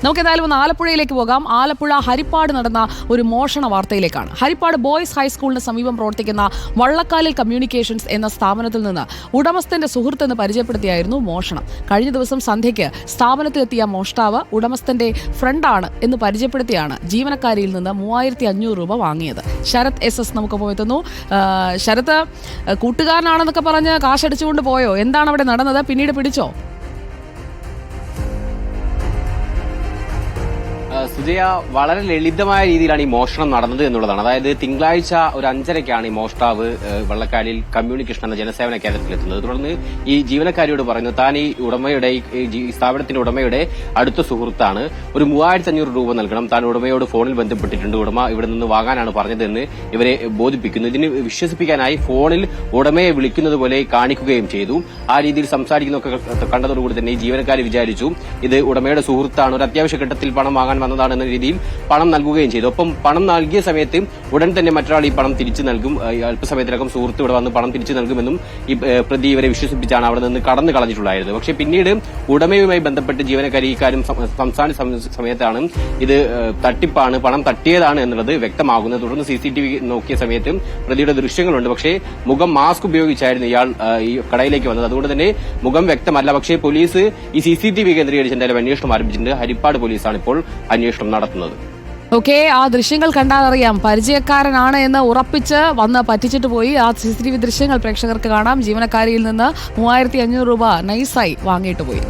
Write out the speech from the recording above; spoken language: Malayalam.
നമുക്ക് എന്തായാലും ഒന്ന് ആലപ്പുഴയിലേക്ക് പോകാം. ആലപ്പുഴ ഹരിപ്പാട് നടന്ന ഒരു മോഷണ വാർത്തയിലേക്കാണ്. ഹരിപ്പാട് ബോയ്സ് ഹൈസ്കൂളിന് സമീപം പ്രവർത്തിക്കുന്ന വള്ളക്കാലിൽ കമ്മ്യൂണിക്കേഷൻസ് എന്ന സ്ഥാപനത്തിൽ നിന്ന് ഉടമസ്ഥന്റെ സുഹൃത്തെന്ന് പരിചയപ്പെടുത്തിയായിരുന്നു മോഷണം. കഴിഞ്ഞ ദിവസം സന്ധ്യയ്ക്ക് സ്ഥാപനത്തിലെത്തിയ മോഷ്ടാവ് ഉടമസ്ഥന്റെ ഫ്രണ്ടാണ് എന്ന് പരിചയപ്പെടുത്തിയാണ് ജീവനക്കാരിയിൽ നിന്ന് 3500 രൂപ വാങ്ങിയത്. ശരത് SS നമുക്കൊപ്പം എത്തുന്നു. ശരത്, കൂട്ടുകാരനാണെന്നൊക്കെ പറഞ്ഞ് കാശടിച്ചുകൊണ്ട് പോയോ? എന്താണ് അവിടെ നടന്നത്? പിന്നീട് പിടിച്ചോ? സുജയ, വളരെ ലളിതമായ രീതിയിലാണ് ഈ മോഷണം നടന്നത് എന്നുള്ളതാണ്. അതായത് തിങ്കളാഴ്ച ഒരു 5:30ക്കാണ് ഈ മോഷ്ടാവ് വള്ളക്കാലിൽ കമ്മ്യൂണിക്കേഷൻ എന്ന ജനസേവന കേന്ദ്രത്തിലെത്തുന്നത്. തുടർന്ന് ഈ ജീവനക്കാരിയോട് പറയുന്നു താൻ ഈ ഉടമയുടെ ഈ സ്ഥാപനത്തിന്റെ ഉടമയുടെ അടുത്ത സുഹൃത്താണ്, ഒരു 3500 രൂപ നൽകണം, താൻ ഉടമയോട് ഫോണിൽ ബന്ധപ്പെട്ടിട്ടുണ്ട്, ഉടമ ഇവിടെ നിന്ന് വാങ്ങാനാണ് പറഞ്ഞതെന്ന് ഇവരെ ബോധിപ്പിക്കുന്നു. ഇതിന് വിശ്വസിപ്പിക്കാനായി ഫോണിൽ ഉടമയെ വിളിക്കുന്നത് പോലെ കാണിക്കുകയും ചെയ്തു. ആ രീതിയിൽ സംസാരിക്കുന്നതൊക്കെ കണ്ടതോടുകൂടി തന്നെ ഈ ജീവനക്കാരി വിചാരിച്ചു ഇത് ഉടമയുടെ സുഹൃത്താണ്, ഒരു അത്യാവശ്യ ഘട്ടത്തിൽ പണം വാങ്ങാൻ വന്നതാണ് എന്ന രീതിയിൽ പണം നൽകുകയും ചെയ്തു. ഒപ്പം പണം നൽകിയ സമയത്ത് ഉടൻ തന്നെ മറ്റൊരാൾ ഈ പണം തിരിച്ചു നൽകും, അല്പസമയത്തിനകം സുഹൃത്ത് ഇവിടെ വന്ന് പണം തിരിച്ചു നൽകുമെന്നും ഈ പ്രതി ഇവരെ വിശ്വസിപ്പിച്ചാണ് അവിടെ നിന്ന് കടന്നു കളഞ്ഞിട്ടുണ്ടായിരുന്നത്. പക്ഷേ പിന്നീട് ഉടമയുമായി ബന്ധപ്പെട്ട് ജീവനക്കാരി ഇക്കാര്യം സംസാരിച്ച സമയത്താണ് ഇത് തട്ടിപ്പാണ്, പണം തട്ടിയതാണ് എന്നുള്ളത് വ്യക്തമാകുന്നത്. തുടർന്ന് CCTV നോക്കിയ സമയത്ത് പ്രതിയുടെ ദൃശ്യങ്ങളുണ്ട്. പക്ഷേ മുഖം മാസ്ക് ഉപയോഗിച്ചായിരുന്നു ഇയാൾ ഈ കടയിലേക്ക് വന്നത്. അതുകൊണ്ട് തന്നെ മുഖം വ്യക്തമല്ല. പക്ഷേ പോലീസ് ഈ CCTV കേന്ദ്രീകരിച്ച് എന്തായാലും അന്വേഷണം ആരംഭിച്ചിട്ടുണ്ട്. ഹരിപ്പാട് പോലീസാണ് ഇപ്പോൾ അന്വേഷണം നടത്തുന്നത്. ഓക്കെ, ആ ദൃശ്യങ്ങൾ കണ്ടാൽ അറിയാം പരിചയക്കാരനാണ് എന്ന് ഉറപ്പിച്ച് വന്ന് പറ്റിച്ചിട്ട് പോയി. ആ CCTV ദൃശ്യങ്ങൾ പ്രേക്ഷകർക്ക് കാണാം. ജീവനക്കാരിയിൽ നിന്ന് 3500 രൂപ നൈസായി വാങ്ങിയിട്ട് പോയി.